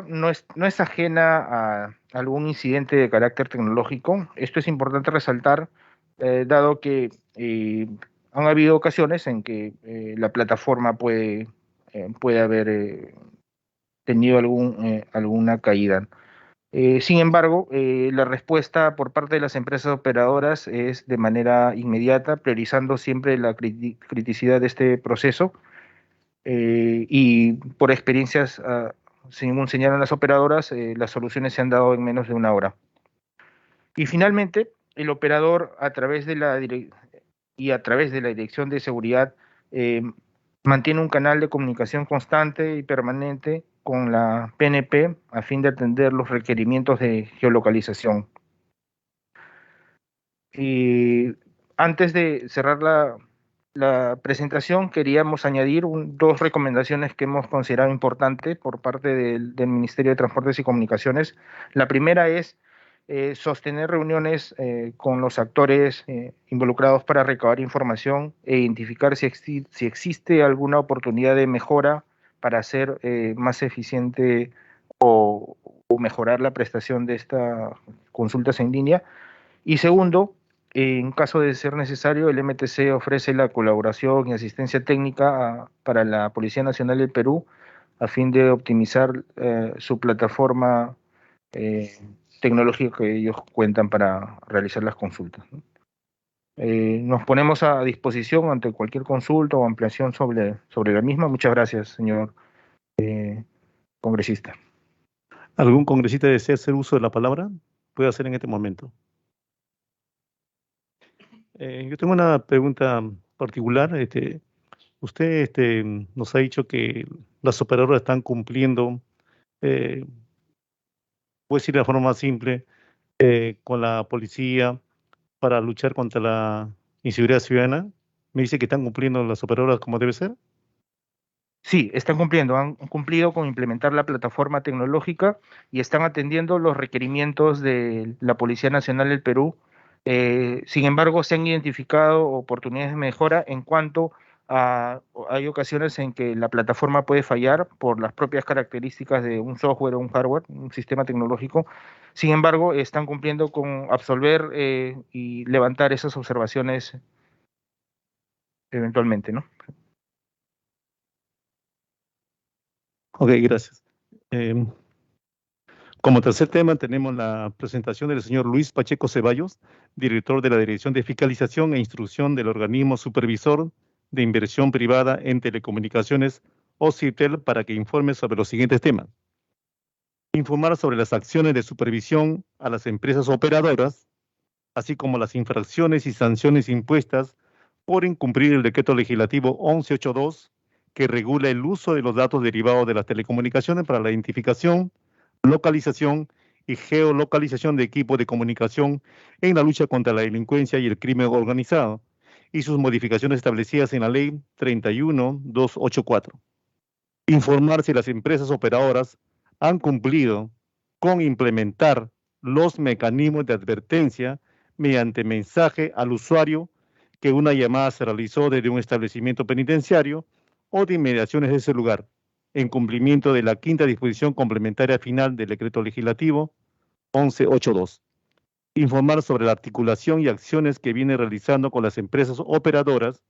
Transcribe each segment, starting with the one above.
no es ajena a algún incidente de carácter tecnológico. Esto es importante resaltar, dado que han habido ocasiones en que la plataforma puede haber tenido alguna caída. Sin embargo, la respuesta por parte de las empresas operadoras es de manera inmediata, priorizando siempre la criticidad de este proceso y por experiencias, según señalan las operadoras, las soluciones se han dado en menos de una hora. Y finalmente, el operador a través de la Dirección de Seguridad eh, mantiene un canal de comunicación constante y permanente con la PNP a fin de atender los requerimientos de geolocalización. Y antes de cerrar la presentación, queríamos añadir dos recomendaciones que hemos considerado importantes por parte del Ministerio de Transportes y Comunicaciones. La primera es sostener reuniones con los actores involucrados para recabar información e identificar si existe alguna oportunidad de mejora para hacer más eficiente o mejorar la prestación de estas consultas en línea. Y segundo, en caso de ser necesario, el MTC ofrece la colaboración y asistencia técnica para la Policía Nacional del Perú a fin de optimizar su plataforma eh, tecnológica que ellos cuentan para realizar las consultas, ¿no? Nos ponemos a disposición ante cualquier consulta o ampliación sobre la misma. Muchas gracias, señor congresista. ¿Algún congresista desea hacer uso de la palabra? Puede hacer en este momento. Yo tengo una pregunta particular. Usted nos ha dicho que las operadoras están cumpliendo, eh, voy a decir de la forma más simple, con la policía para luchar contra la inseguridad ciudadana. Me dice que están cumpliendo las operadoras como debe ser. Sí, están cumpliendo, han cumplido con implementar la plataforma tecnológica y están atendiendo los requerimientos de la Policía Nacional del Perú. Sin embargo, se han identificado oportunidades de mejora en cuanto hay ocasiones en que la plataforma puede fallar por las propias características de un software o un hardware, un sistema tecnológico. Sin embargo, están cumpliendo con absolver y levantar esas observaciones eventualmente, ¿no? Ok, gracias. Eh, Como tercer tema tenemos la presentación del señor Luis Pacheco Ceballos, director de la Dirección de Fiscalización e Instrucción del Organismo Supervisor de Inversión Privada en Telecomunicaciones, OCITEL, para que informe sobre los siguientes temas. Informar sobre las acciones de supervisión a las empresas operadoras, así como las infracciones y sanciones impuestas por incumplir el decreto legislativo 1182, que regula el uso de los datos derivados de las telecomunicaciones para la identificación, localización y geolocalización de equipos de comunicación en la lucha contra la delincuencia y el crimen organizado, y sus modificaciones establecidas en la Ley 31284. Informar si las empresas operadoras han cumplido con implementar los mecanismos de advertencia mediante mensaje al usuario que una llamada se realizó desde un establecimiento penitenciario o de inmediaciones de ese lugar, en cumplimiento de la quinta disposición complementaria final del decreto legislativo 1182. Informar sobre la articulación y acciones que viene realizando con las empresas operadoras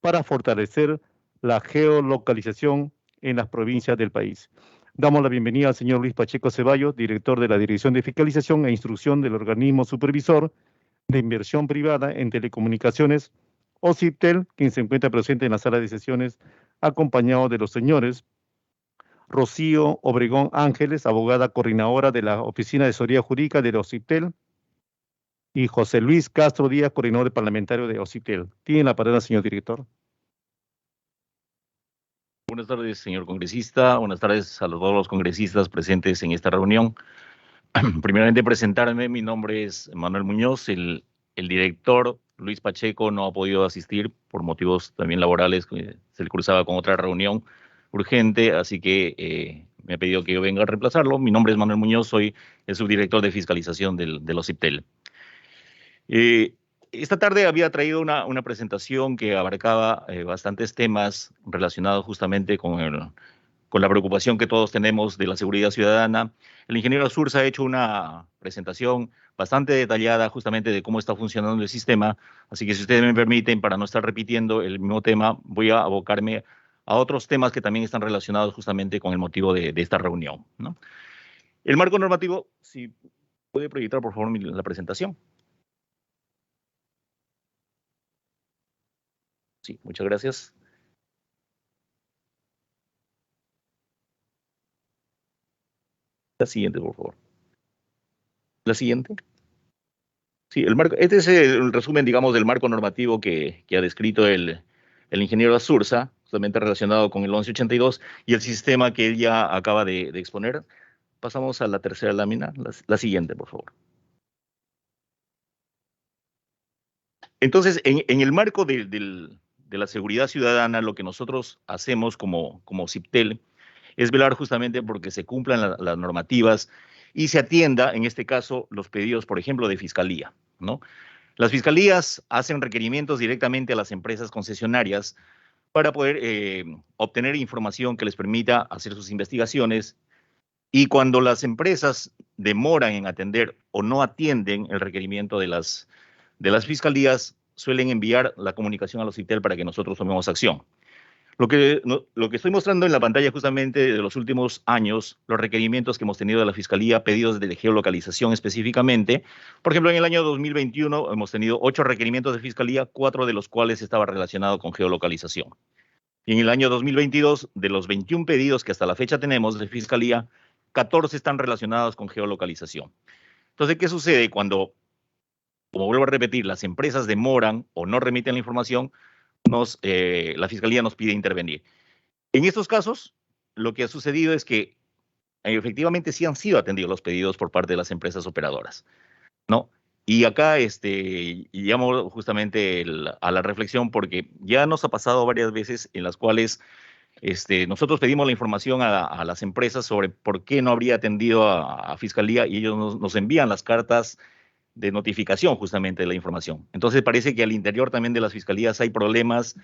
para fortalecer la geolocalización en las provincias del país. Damos la bienvenida al señor Luis Pacheco Ceballos, director de la Dirección de Fiscalización e Instrucción del Organismo Supervisor de Inversión Privada en Telecomunicaciones, OCIPTEL, quien se encuentra presente en la sala de sesiones, acompañado de los señores Rocío Obregón Ángeles, abogada coordinadora de la Oficina de Asesoría Jurídica de OCIPTEL, y José Luis Castro Díaz, coordinador parlamentario de OCIPTEL. Tiene la palabra, señor director. Buenas tardes, señor congresista. Buenas tardes a todos los congresistas presentes en esta reunión. Primeramente, presentarme. Mi nombre es Manuel Muñoz. El director Luis Pacheco no ha podido asistir por motivos también laborales, que se le cruzaba con otra reunión urgente, así que me ha pedido que yo venga a reemplazarlo. Mi nombre es Manuel Muñoz, soy el subdirector de fiscalización del OCIPTEL. Esta tarde había traído una presentación que abarcaba bastantes temas relacionados justamente con la preocupación que todos tenemos de la seguridad ciudadana. El ingeniero Azurza ha hecho una presentación bastante detallada justamente de cómo está funcionando el sistema, así que si ustedes me permiten, para no estar repitiendo el mismo tema, voy a abocarme a otros temas que también están relacionados justamente con el motivo de esta reunión, ¿no? El marco normativo, si puede proyectar por favor la presentación. Sí, muchas gracias. La siguiente, por favor. La siguiente. Sí, el marco, este es el resumen, digamos, del marco normativo que ha descrito el ingeniero Azurza, justamente relacionado con el 1182 y el sistema que él ya acaba de exponer. Pasamos a la tercera lámina, la siguiente, por favor. Entonces, en el marco de la seguridad ciudadana, lo que nosotros hacemos como CIPTEL es velar justamente porque se cumplan las normativas y se atienda, en este caso, los pedidos, por ejemplo, de fiscalía, ¿no? Las fiscalías hacen requerimientos directamente a las empresas concesionarias para poder obtener información que les permita hacer sus investigaciones, y cuando las empresas demoran en atender o no atienden el requerimiento de las fiscalías, suelen enviar la comunicación a los CIPTEL para que nosotros tomemos acción. Lo que estoy mostrando en la pantalla justamente de los últimos años, los requerimientos que hemos tenido de la Fiscalía, pedidos de geolocalización específicamente. Por ejemplo, en el año 2021 hemos tenido 8 requerimientos de Fiscalía, 4 de los cuales estaban relacionados con geolocalización. Y en el año 2022, de los 21 pedidos que hasta la fecha tenemos de Fiscalía, 14 están relacionados con geolocalización. Entonces, ¿qué sucede cuando, como vuelvo a repetir, las empresas demoran o no remiten la información? La Fiscalía nos pide intervenir. En estos casos, lo que ha sucedido es que efectivamente sí han sido atendidos los pedidos por parte de las empresas operadoras, ¿no? Y acá llamo justamente a la reflexión porque ya nos ha pasado varias veces en las cuales nosotros pedimos la información a las empresas sobre por qué no habría atendido a Fiscalía y ellos nos envían las cartas de notificación justamente de la información. Entonces parece que al interior también de las fiscalías hay problemas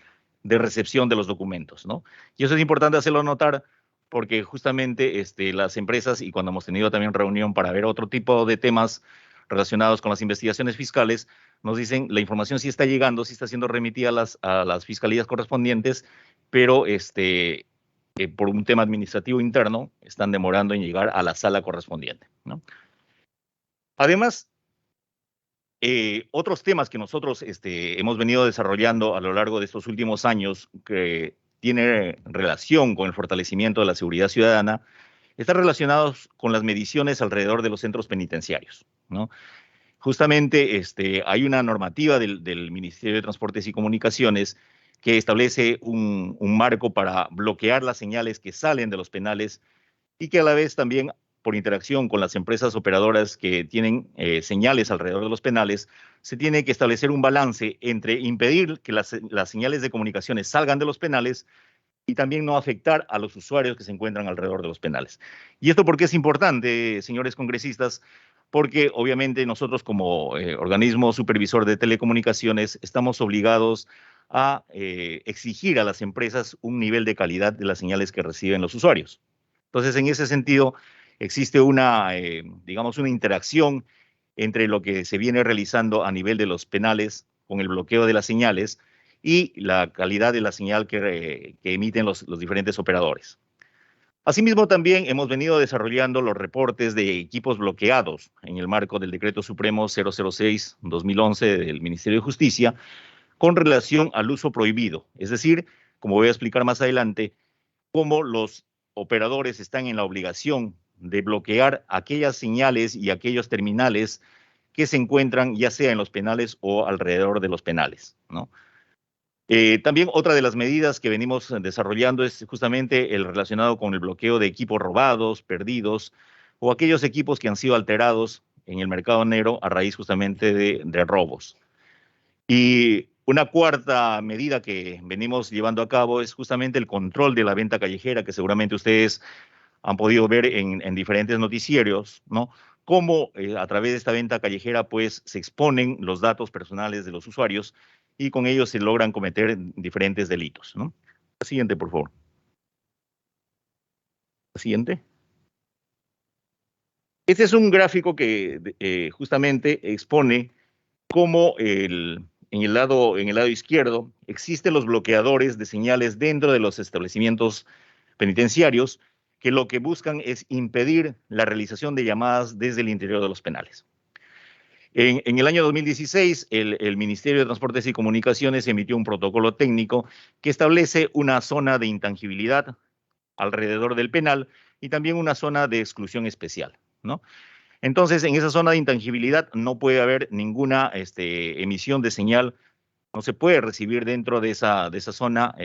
de recepción de los documentos, ¿no? Y eso es importante hacerlo notar porque justamente las empresas, y cuando hemos tenido también reunión para ver otro tipo de temas relacionados con las investigaciones fiscales, nos dicen la información sí está llegando, sí está siendo remitida a las fiscalías correspondientes, pero por un tema administrativo interno están demorando en llegar a la sala correspondiente, ¿no? Además, otros temas que nosotros hemos venido desarrollando a lo largo de estos últimos años que tiene relación con el fortalecimiento de la seguridad ciudadana, están relacionados con las mediciones alrededor de los centros penitenciarios, ¿no? Justamente hay una normativa del Ministerio de Transportes y Comunicaciones que establece un marco para bloquear las señales que salen de los penales y que a la vez también por interacción con las empresas operadoras que tienen señales alrededor de los penales, se tiene que establecer un balance entre impedir que las señales de comunicaciones salgan de los penales y también no afectar a los usuarios que se encuentran alrededor de los penales. ¿Y esto por qué es importante, señores congresistas? Porque obviamente nosotros como organismo supervisor de telecomunicaciones estamos obligados a exigir a las empresas un nivel de calidad de las señales que reciben los usuarios. Entonces, en ese sentido, existe digamos, una interacción entre lo que se viene realizando a nivel de los penales con el bloqueo de las señales y la calidad de la señal que emiten los diferentes operadores. Asimismo, también hemos venido desarrollando los reportes de equipos bloqueados en el marco del Decreto Supremo 006-2011 del Ministerio de Justicia con relación al uso prohibido. Es decir, como voy a explicar más adelante, cómo los operadores están en la obligación de bloquear aquellas señales y aquellos terminales que se encuentran ya sea en los penales o alrededor de los penales, ¿no? También otra de las medidas que venimos desarrollando es justamente el relacionado con el bloqueo de equipos robados, perdidos o aquellos equipos que han sido alterados en el mercado negro a raíz justamente de robos. Y una cuarta medida que venimos llevando a cabo es justamente el control de la venta callejera, que seguramente ustedes han podido ver en diferentes noticiarios, ¿no? Cómo a través de esta venta callejera pues se exponen los datos personales de los usuarios y con ellos se logran cometer diferentes delitos, ¿no? La siguiente, por favor. La siguiente. Este es un gráfico que justamente expone cómo en el lado izquierdo existen los bloqueadores de señales dentro de los establecimientos penitenciarios que lo que buscan es impedir la realización de llamadas desde el interior de los penales. En el año 2016, el Ministerio de Transportes y Comunicaciones emitió un protocolo técnico que establece una zona de intangibilidad alrededor del penal y también una zona de exclusión especial, ¿no? Entonces, en esa zona de intangibilidad no puede haber ninguna emisión de señal, no se puede recibir dentro de esa zona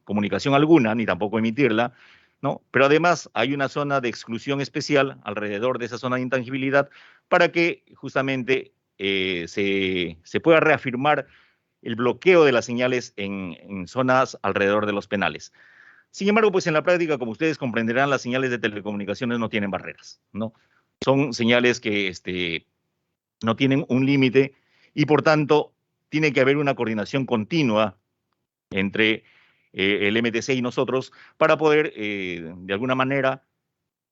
comunicación alguna, ni tampoco emitirla, ¿no? Pero además hay una zona de exclusión especial alrededor de esa zona de intangibilidad para que justamente se pueda reafirmar el bloqueo de las señales en zonas alrededor de los penales. Sin embargo, pues en la práctica, como ustedes comprenderán, las señales de telecomunicaciones no tienen barreras, ¿no? Son señales que no tienen un límite y por tanto tiene que haber una coordinación continua entre el MTC y nosotros para poder de alguna manera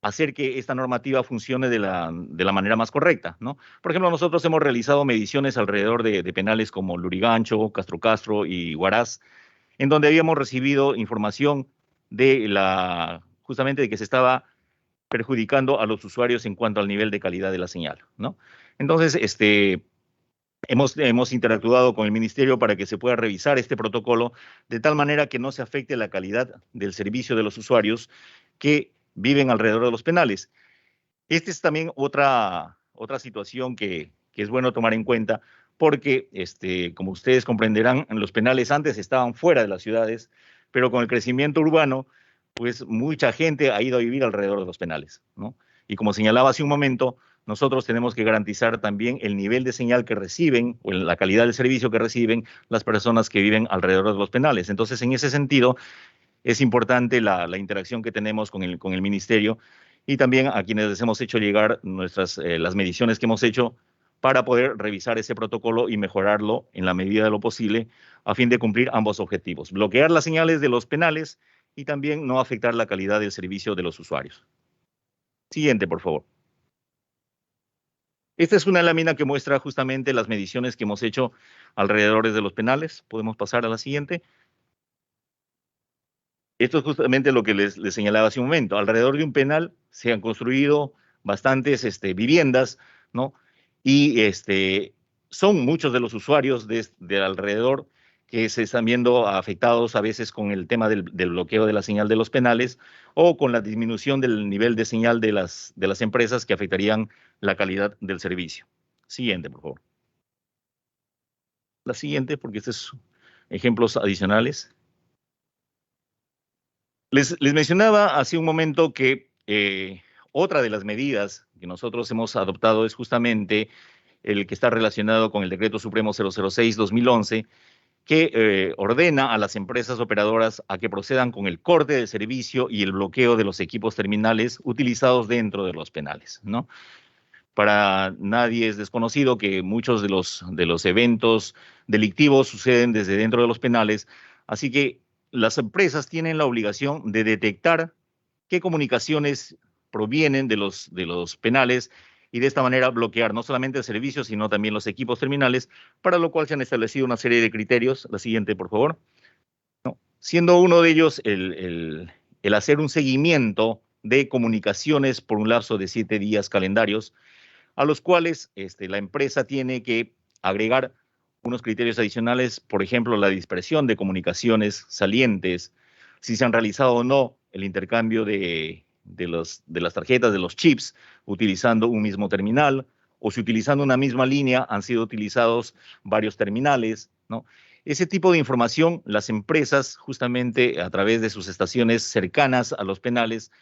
hacer que esta normativa funcione de la manera más correcta, ¿no? Por ejemplo, nosotros hemos realizado mediciones alrededor de penales como Lurigancho, Castro y Huaraz, en donde habíamos recibido información justamente de que se estaba perjudicando a los usuarios en cuanto al nivel de calidad de la señal, ¿no? Entonces, hemos interactuado con el ministerio para que se pueda revisar este protocolo de tal manera que no se afecte la calidad del servicio de los usuarios que viven alrededor de los penales. Esta es también otra situación que es bueno tomar en cuenta porque, como ustedes comprenderán, los penales antes estaban fuera de las ciudades, pero con el crecimiento urbano, pues mucha gente ha ido a vivir alrededor de los penales, ¿no? Y como señalaba hace un momento, nosotros tenemos que garantizar también el nivel de señal que reciben o la calidad del servicio que reciben las personas que viven alrededor de los penales. Entonces, en ese sentido, es importante la interacción que tenemos con el ministerio y también a quienes les hemos hecho llegar las mediciones que hemos hecho para poder revisar ese protocolo y mejorarlo en la medida de lo posible a fin de cumplir ambos objetivos, bloquear las señales de los penales y también no afectar la calidad del servicio de los usuarios. Siguiente, por favor. Esta es una lámina que muestra justamente las mediciones que hemos hecho alrededor de los penales. Podemos pasar a la siguiente. Esto es justamente lo que les señalaba hace un momento. Alrededor de un penal se han construido bastantes viviendas, ¿no? Y son muchos de los usuarios de alrededor que se están viendo afectados a veces con el tema del bloqueo de la señal de los penales o con la disminución del nivel de señal de las empresas que afectarían la calidad del servicio. Siguiente, por favor. La siguiente, porque estos son ejemplos adicionales. Les mencionaba hace un momento que otra de las medidas que nosotros hemos adoptado es justamente el que está relacionado con el Decreto Supremo 006-2011, que ordena a las empresas operadoras a que procedan con el corte de servicio y el bloqueo de los equipos terminales utilizados dentro de los penales, ¿no? Para nadie es desconocido que muchos de los eventos delictivos suceden desde dentro de los penales, así que las empresas tienen la obligación de detectar qué comunicaciones provienen de los penales y de esta manera bloquear no solamente el servicio, sino también los equipos terminales, para lo cual se han establecido una serie de criterios. La siguiente, por favor. ¿No? Siendo uno de ellos el hacer un seguimiento de comunicaciones por un lapso de 7 días calendarios, a los cuales la empresa tiene que agregar unos criterios adicionales, por ejemplo, la dispersión de comunicaciones salientes, si se han realizado o no el intercambio de las tarjetas, de los chips, utilizando un mismo terminal, o si utilizando una misma línea han sido utilizados varios terminales, ¿no? Ese tipo de información, las empresas, justamente a través de sus estaciones cercanas a los penales,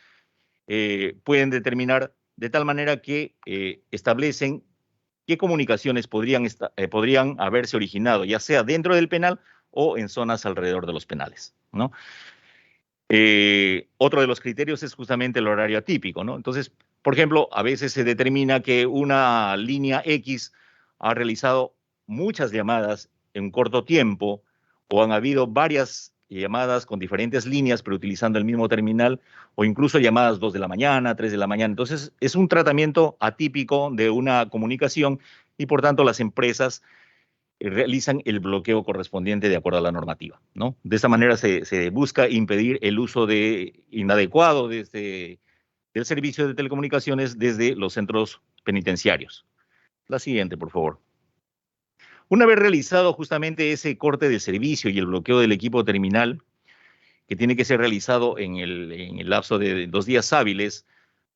pueden determinar de tal manera que establecen qué comunicaciones podrían haberse originado, ya sea dentro del penal o en zonas alrededor de los penales, ¿no? Otro de los criterios es justamente el horario atípico, ¿no? Entonces, por ejemplo, a veces se determina que una línea X ha realizado muchas llamadas en un corto tiempo o han habido varias llamadas con diferentes líneas, pero utilizando el mismo terminal, o incluso llamadas 2 de la mañana, 3 de la mañana. Entonces, es un tratamiento atípico de una comunicación y, por tanto, las empresas realizan el bloqueo correspondiente de acuerdo a la normativa, ¿no? De esta manera se busca impedir el uso inadecuado del servicio de telecomunicaciones desde los centros penitenciarios. La siguiente, por favor. Una vez realizado justamente ese corte de servicio y el bloqueo del equipo terminal, que tiene que ser realizado en el lapso de 2 días hábiles,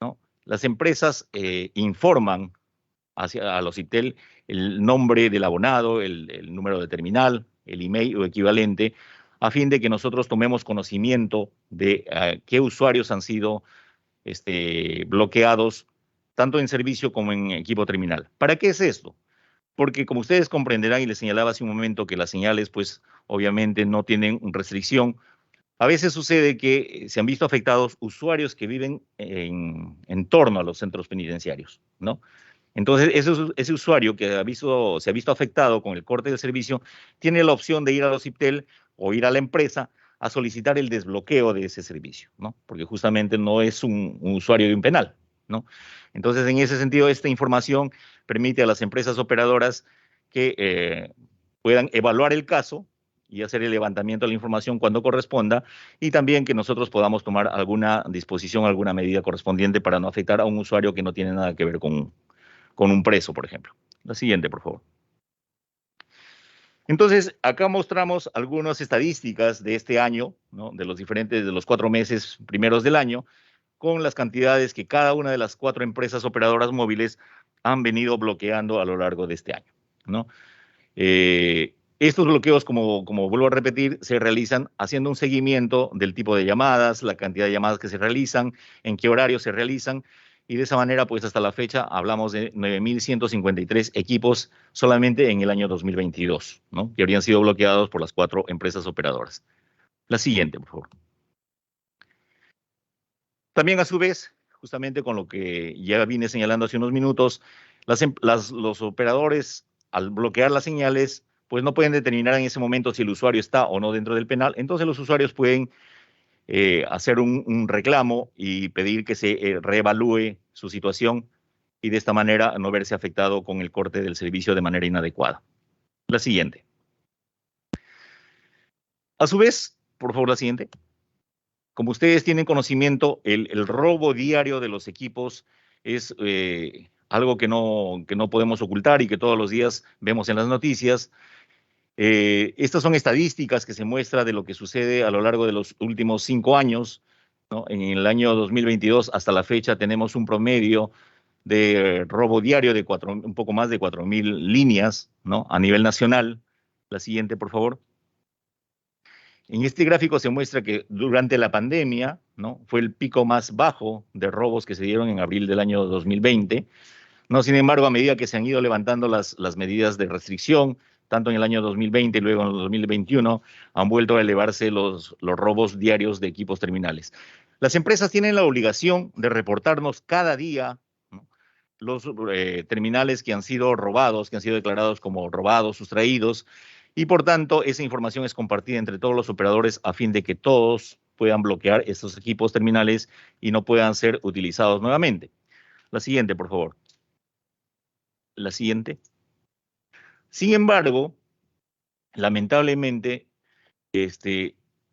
¿no? Las empresas informan a los ITEL el nombre del abonado, el número de terminal, el email o equivalente, a fin de que nosotros tomemos conocimiento de qué usuarios han sido bloqueados, tanto en servicio como en equipo terminal. ¿Para qué es esto? Porque como ustedes comprenderán, y les señalaba hace un momento que las señales, pues, obviamente no tienen restricción, a veces sucede que se han visto afectados usuarios que viven en torno a los centros penitenciarios, ¿no? Entonces, ese usuario que se ha visto afectado con el corte del servicio tiene la opción de ir a los IPTEL o ir a la empresa a solicitar el desbloqueo de ese servicio, ¿no? Porque justamente no es un usuario de un penal, ¿no? Entonces, en ese sentido, esta información permite a las empresas operadoras que puedan evaluar el caso y hacer el levantamiento de la información cuando corresponda, y también que nosotros podamos tomar alguna disposición, alguna medida correspondiente para no afectar a un usuario que no tiene nada que ver con un preso, por ejemplo. La siguiente, por favor. Entonces, acá mostramos algunas estadísticas de este año, ¿no? De los 4 meses primeros del año, con las cantidades que cada una de las 4 empresas operadoras móviles han venido bloqueando a lo largo de este año, ¿no? Estos bloqueos, como vuelvo a repetir, se realizan haciendo un seguimiento del tipo de llamadas, la cantidad de llamadas que se realizan, en qué horario se realizan, y de esa manera, pues hasta la fecha, hablamos de 9.153 equipos solamente en el año 2022, ¿no? Que habrían sido bloqueados por las 4 empresas operadoras. La siguiente, por favor. También, a su vez, justamente con lo que ya vine señalando hace unos minutos, los operadores, al bloquear las señales, pues no pueden determinar en ese momento si el usuario está o no dentro del penal. Entonces los usuarios pueden hacer un reclamo y pedir que se reevalúe su situación y de esta manera no verse afectado con el corte del servicio de manera inadecuada. La siguiente. A su vez, por favor, la siguiente. Como ustedes tienen conocimiento, el robo diario de los equipos es algo que no podemos ocultar y que todos los días vemos en las noticias. Estas son estadísticas que se muestran de lo que sucede a lo largo de los últimos 5 años, ¿no? En el año 2022 hasta la fecha tenemos un promedio de robo diario de un poco más de 4.000 líneas, ¿no? A nivel nacional. La siguiente, por favor. En este gráfico se muestra que durante la pandemia, ¿no? Fue el pico más bajo de robos que se dieron en abril del año 2020. ¿No? Sin embargo, a medida que se han ido levantando las medidas de restricción, tanto en el año 2020 y luego en el 2021, han vuelto a elevarse los robos diarios de equipos terminales. Las empresas tienen la obligación de reportarnos cada día, ¿no? Los terminales que han sido robados, que han sido declarados como robados, sustraídos, y por tanto esa información es compartida entre todos los operadores a fin de que todos puedan bloquear estos equipos terminales y no puedan ser utilizados nuevamente. La siguiente, por favor. La siguiente. Sin embargo, lamentablemente,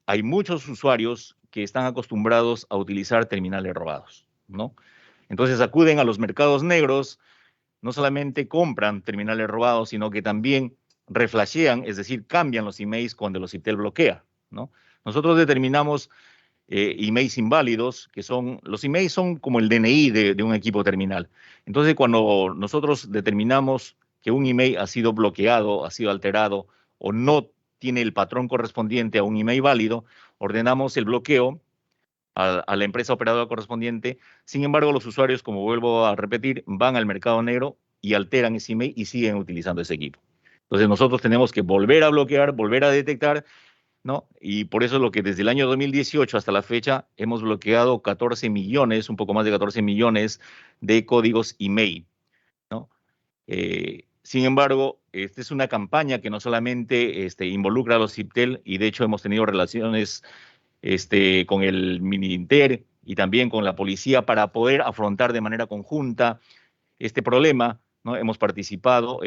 hay muchos usuarios que están acostumbrados a utilizar terminales robados, ¿no? Entonces acuden a los mercados negros, no solamente compran terminales robados, sino que también reflashean, es decir, cambian los emails cuando los ITEL bloquea, ¿no? Nosotros determinamos emails inválidos, los emails son como el DNI de un equipo terminal. Entonces, cuando nosotros determinamos que un email ha sido bloqueado, ha sido alterado o no tiene el patrón correspondiente a un email válido, ordenamos el bloqueo a la empresa operadora correspondiente. Sin embargo, los usuarios, como vuelvo a repetir, van al mercado negro y alteran ese email y siguen utilizando ese equipo. Entonces, nosotros tenemos que volver a bloquear, volver a detectar, ¿no? Y por eso es lo que desde el año 2018 hasta la fecha hemos bloqueado 14 millones, un poco más de 14 millones de códigos email, ¿no? Sin embargo, esta es una campaña que no solamente involucra a los CIPTEL, y de hecho hemos tenido relaciones con el Mininter y también con la policía para poder afrontar de manera conjunta este problema, ¿no? Hemos participado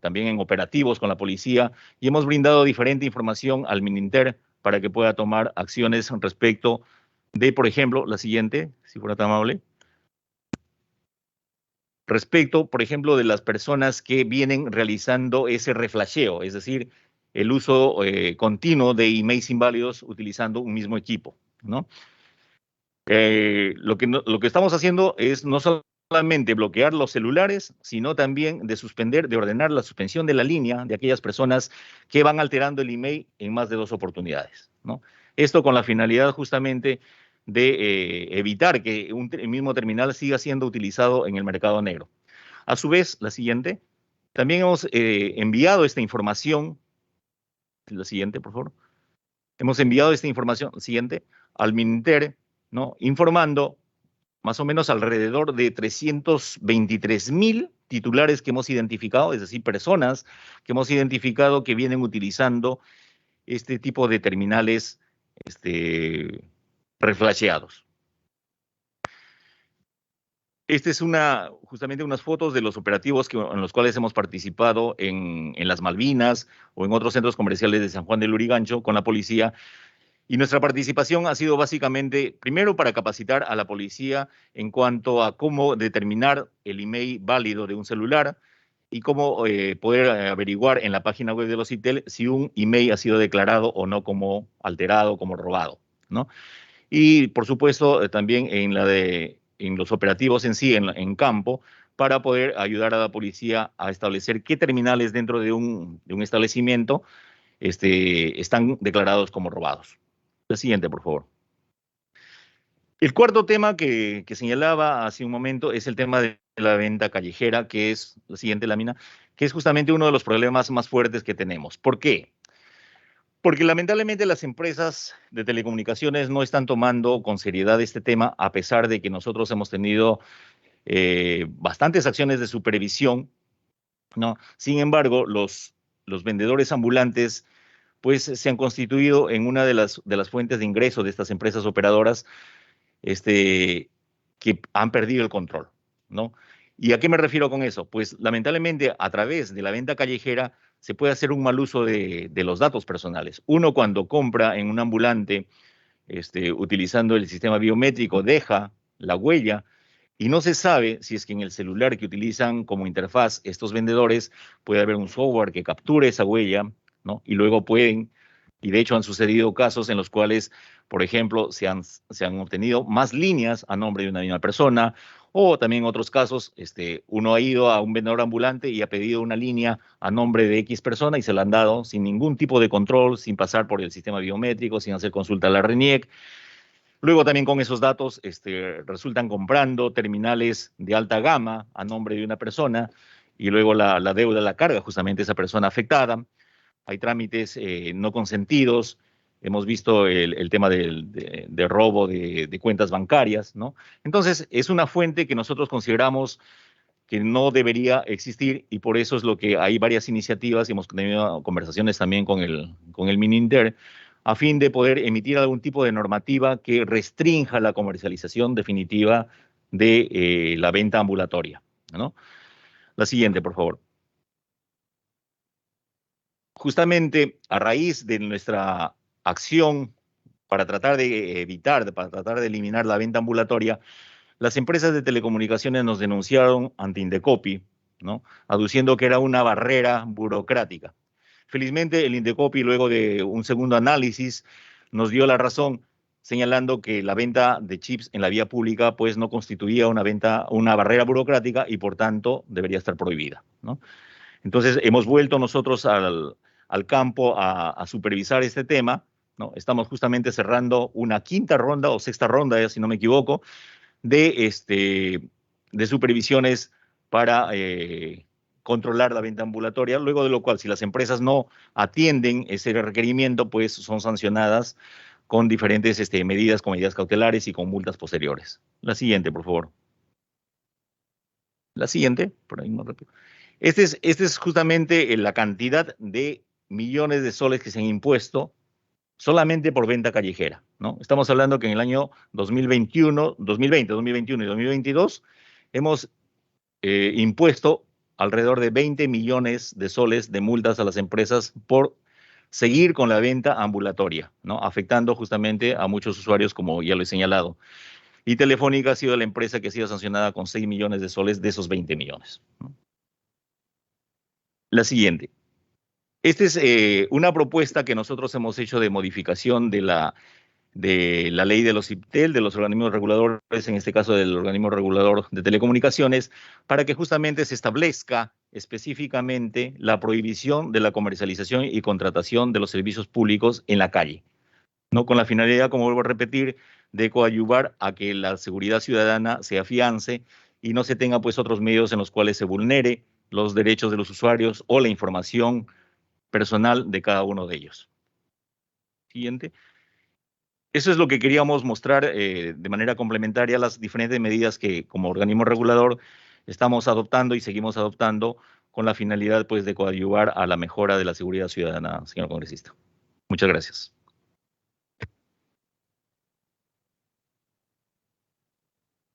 también en operativos con la policía y hemos brindado diferente información al Mininter para que pueda tomar acciones respecto de, por ejemplo, la siguiente, si fuera tan amable. Respecto, por ejemplo, de las personas que vienen realizando ese reflasheo, es decir, el uso continuo de emails inválidos utilizando un mismo equipo, ¿no? Lo que estamos haciendo es no solamente bloquear los celulares, sino también de ordenar la suspensión de la línea de aquellas personas que van alterando el email en más de 2 oportunidades, ¿no? Esto con la finalidad justamente de evitar que el mismo terminal siga siendo utilizado en el mercado negro. A su vez, la siguiente, también hemos enviado esta información, la siguiente, por favor. Hemos enviado esta información, siguiente, al Mininter, ¿no? Informando más o menos alrededor de 323,000 titulares que hemos identificado, es decir, personas que hemos identificado que vienen utilizando este tipo de terminales reflasheados. Esta es justamente unas fotos de los operativos en los cuales hemos participado en las Malvinas o en otros centros comerciales de San Juan del Lurigancho con la policía. Y nuestra participación ha sido básicamente, primero, para capacitar a la policía en cuanto a cómo determinar el email válido de un celular y cómo poder averiguar en la página web de los CIPTEL si un email ha sido declarado o no como alterado, como robado, ¿no? Y, por supuesto, también en los operativos en sí, en campo, para poder ayudar a la policía a establecer qué terminales dentro de un establecimiento están declarados como robados. La siguiente, por favor. El cuarto tema que señalaba hace un momento es el tema de la venta callejera, que es, la siguiente lámina, que es justamente uno de los problemas más fuertes que tenemos. ¿Por qué? Porque lamentablemente las empresas de telecomunicaciones no están tomando con seriedad este tema, a pesar de que nosotros hemos tenido bastantes acciones de supervisión, ¿no? Sin embargo, los vendedores ambulantes pues se han constituido en una de las fuentes de ingreso de estas empresas operadoras que han perdido el control, ¿no? ¿Y a qué me refiero con eso? Pues lamentablemente a través de la venta callejera se puede hacer un mal uso de los datos personales. Uno cuando compra en un ambulante utilizando el sistema biométrico deja la huella y no se sabe si es que en el celular que utilizan como interfaz estos vendedores puede haber un software que capture esa huella, ¿no? Y luego pueden, y de hecho han sucedido casos en los cuales, por ejemplo, se han obtenido más líneas a nombre de una misma persona, o también en otros casos, uno ha ido a un vendedor ambulante y ha pedido una línea a nombre de X persona y se la han dado sin ningún tipo de control, sin pasar por el sistema biométrico, sin hacer consulta a la RENIEC. Luego también con esos datos resultan comprando terminales de alta gama a nombre de una persona y luego la deuda la carga justamente esa persona afectada. Hay trámites no consentidos. Hemos visto el tema de robo de cuentas bancarias, ¿no? Entonces, es una fuente que nosotros consideramos que no debería existir y por eso es lo que hay varias iniciativas y hemos tenido conversaciones también con el Mininter a fin de poder emitir algún tipo de normativa que restrinja la comercialización definitiva de la venta ambulatoria, ¿no? La siguiente, por favor. Justamente a raíz de nuestra acción para tratar de evitar, para tratar de eliminar la venta ambulatoria, las empresas de telecomunicaciones nos denunciaron ante Indecopi, ¿no? Aduciendo que era una barrera burocrática. Felizmente, el Indecopi, luego de un segundo análisis, nos dio la razón, señalando que la venta de chips en la vía pública pues, no constituía una barrera burocrática y, por tanto, debería estar prohibida, ¿no? Entonces, hemos vuelto nosotros al campo a supervisar este tema, ¿no? Estamos justamente cerrando una quinta ronda o sexta ronda, si no me equivoco, de supervisiones para controlar la venta ambulatoria, luego de lo cual, si las empresas no atienden ese requerimiento, pues son sancionadas con diferentes medidas, con medidas cautelares y con multas posteriores. La siguiente, por favor. La siguiente, por ahí no rápido. Este es justamente la cantidad de millones de soles que se han impuesto solamente por venta callejera, ¿no? Estamos hablando que en el año 2021 y 2022 hemos impuesto alrededor de 20 millones de soles de multas a las empresas por seguir con la venta ambulatoria, ¿no? Afectando justamente a muchos usuarios, como ya lo he señalado. Y Telefónica ha sido la empresa que ha sido sancionada con 6 millones de soles de esos 20 millones, ¿no? La siguiente. Esta es una propuesta que nosotros hemos hecho de modificación de la ley de los IPTEL, de los organismos reguladores, en este caso del organismo regulador de telecomunicaciones, para que justamente se establezca específicamente la prohibición de la comercialización y contratación de los servicios públicos en la calle, ¿no? Con la finalidad, como vuelvo a repetir, de coadyuvar a que la seguridad ciudadana se afiance y no se tenga pues otros medios en los cuales se vulnere los derechos de los usuarios o la información personal de cada uno de ellos. Siguiente. Eso es lo que queríamos mostrar de manera complementaria a las diferentes medidas que como organismo regulador estamos adoptando y seguimos adoptando con la finalidad pues de coadyuvar a la mejora de la seguridad ciudadana, señor congresista. Muchas gracias.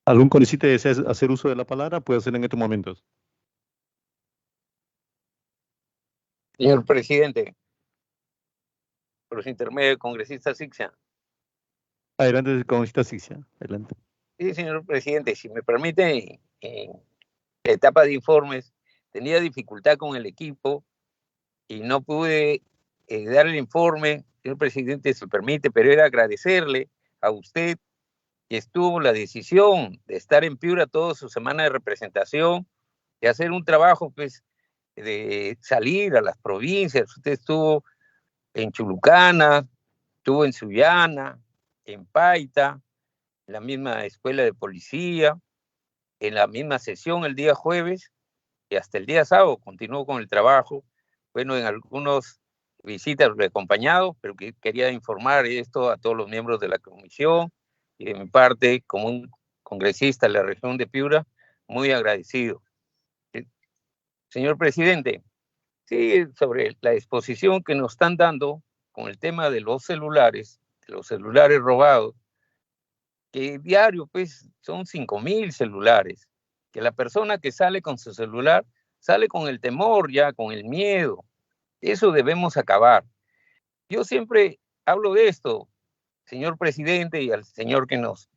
¿Algún congresista desea hacer uso de la palabra? Puede hacerlo en estos momentos. Señor presidente, por su intermedio, congresista Sixia. Adelante, congresista Sixia. Adelante. Sí, señor presidente, si me permite, en la etapa de informes tenía dificultad con el equipo y no pude dar el informe, señor presidente, si me permite, pero era agradecerle a usted que estuvo la decisión de estar en Piura toda su semana de representación y hacer un trabajo, pues, de salir a las provincias. Usted estuvo en Chulucana, estuvo en Sullana, en Paita, en la misma escuela de policía, en la misma sesión el día jueves y hasta el día sábado continuó con el trabajo. Bueno, en algunas visitas lo he acompañado, pero que quería informar esto a todos los miembros de la comisión y de mi parte, como un congresista de la región de Piura, muy agradecido. Señor presidente, sí, sobre la exposición que nos están dando con el tema de los celulares robados, que diario pues son 5,000 celulares, que la persona que sale con su celular sale con el temor ya, con el miedo. Eso debemos acabar. Yo siempre hablo de esto, señor presidente, y al señor que nos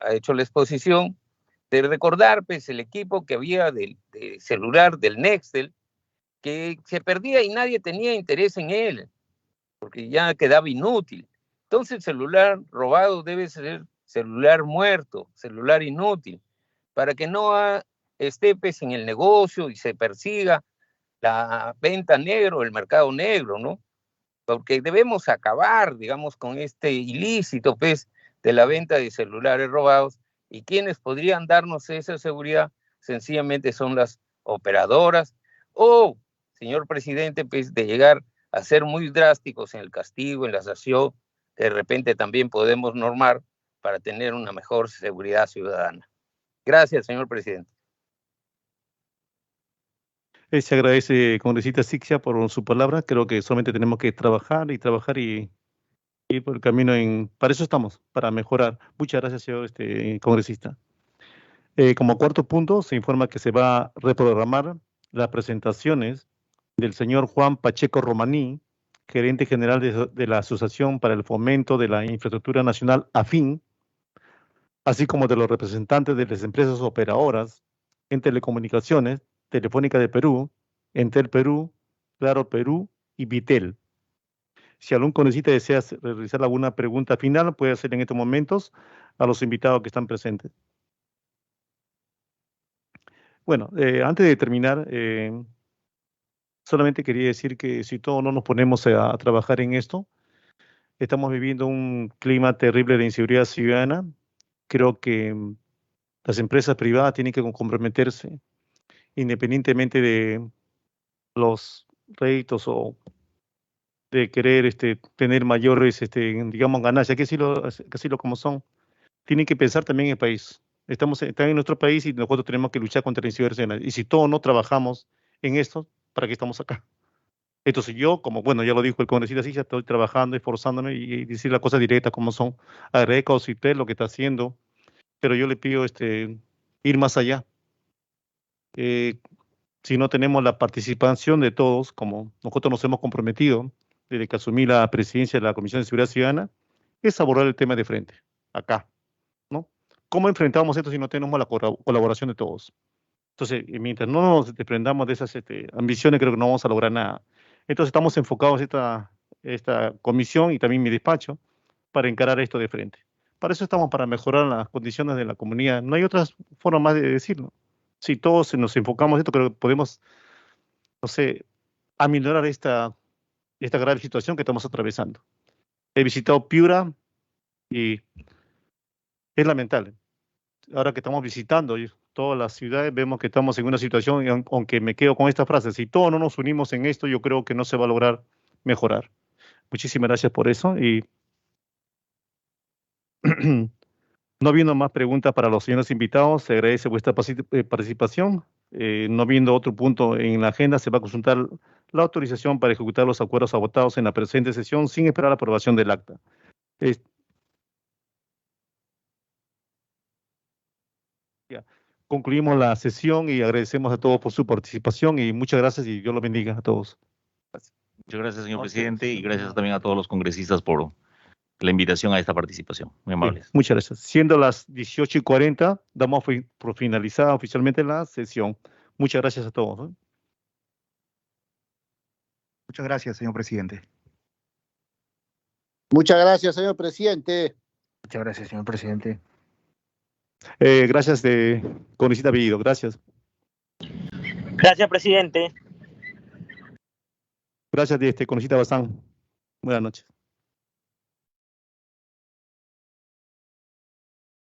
ha hecho la exposición, de recordar pues el equipo que había de celular del Nextel, que se perdía y nadie tenía interés en él, porque ya quedaba inútil. Entonces el celular robado debe ser celular muerto, celular inútil, para que no esté pues, en el negocio y se persiga la venta negro, el mercado negro, ¿no? Porque debemos acabar, digamos, con este ilícito, pues, de la venta de celulares robados, y quienes podrían darnos esa seguridad sencillamente son las operadoras, o, señor presidente, pues, de llegar a ser muy drásticos en el castigo, en la sanción, que de repente también podemos normar para tener una mejor seguridad ciudadana. Gracias, señor presidente. Se agradece, congresista Sixia, por su palabra. Creo que solamente tenemos que trabajar y ir por el camino. Para eso estamos, para mejorar. Muchas gracias, señor congresista. Como cuarto punto, se informa que se va a reprogramar las presentaciones del señor Juan Pacheco Romaní, gerente general de la Asociación para el Fomento de la Infraestructura Nacional AFIN, así como de los representantes de las empresas operadoras en telecomunicaciones, Telefónica de Perú, Entel Perú, Claro Perú y Vitel. Si algún congresista desea realizar alguna pregunta final, puede hacer en estos momentos a los invitados que están presentes. Bueno, antes de terminar, solamente quería decir que si todos no nos ponemos a trabajar en esto, estamos viviendo un clima terrible de inseguridad ciudadana. Creo que las empresas privadas tienen que comprometerse, independientemente de los réditos o de querer tener mayores, digamos, ganancias, que decirlo como son. Tienen que pensar también en el país. Están en nuestro país y nosotros tenemos que luchar contra la inseguridad. Y si todos no trabajamos en esto, ¿para qué estamos acá? Entonces yo, como bueno, ya lo dijo el congresista, sí, ya estoy trabajando, esforzándome y decir las cosas directas como son. Agradezco a usted lo que está haciendo, pero yo le pido ir más allá. Si no tenemos la participación de todos, como nosotros nos hemos comprometido desde que asumí la presidencia de la Comisión de Seguridad Ciudadana, es abordar el tema de frente, acá, ¿no? ¿Cómo enfrentamos esto si no tenemos la colaboración de todos? Entonces, mientras no nos desprendamos de esas ambiciones, creo que no vamos a lograr nada. Entonces, estamos enfocados en esta comisión y también mi despacho para encarar esto de frente. Para eso estamos, para mejorar las condiciones de la comunidad. No hay otra forma más de decirlo. Si todos nos enfocamos en esto, creo que podemos, no sé, aminorar esta grave situación que estamos atravesando. He visitado Piura y es lamentable. Ahora que estamos visitando todas las ciudades, vemos que estamos en una situación, y aunque me quedo con esta frase, si todos no nos unimos en esto, yo creo que no se va a lograr mejorar. Muchísimas gracias por eso y no habiendo más preguntas para los señores invitados, se agradece vuestra participación. No viendo otro punto en la agenda, se va a consultar la autorización para ejecutar los acuerdos adoptados en la presente sesión sin esperar la aprobación del acta. Concluimos la sesión y agradecemos a todos por su participación y muchas gracias y Dios los bendiga a todos. Gracias. Muchas gracias, señor presidente, y gracias también a todos los congresistas por la invitación a esta participación. Muy amables. Muchas gracias. Siendo las 18:40, damos por finalizada oficialmente la sesión. Muchas gracias a todos. Muchas gracias, señor presidente. Muchas gracias, señor presidente. Muchas gracias, señor presidente. Gracias, congresista Bellido. Gracias. Gracias, presidente. Gracias, congresista Bazán. Buenas noches.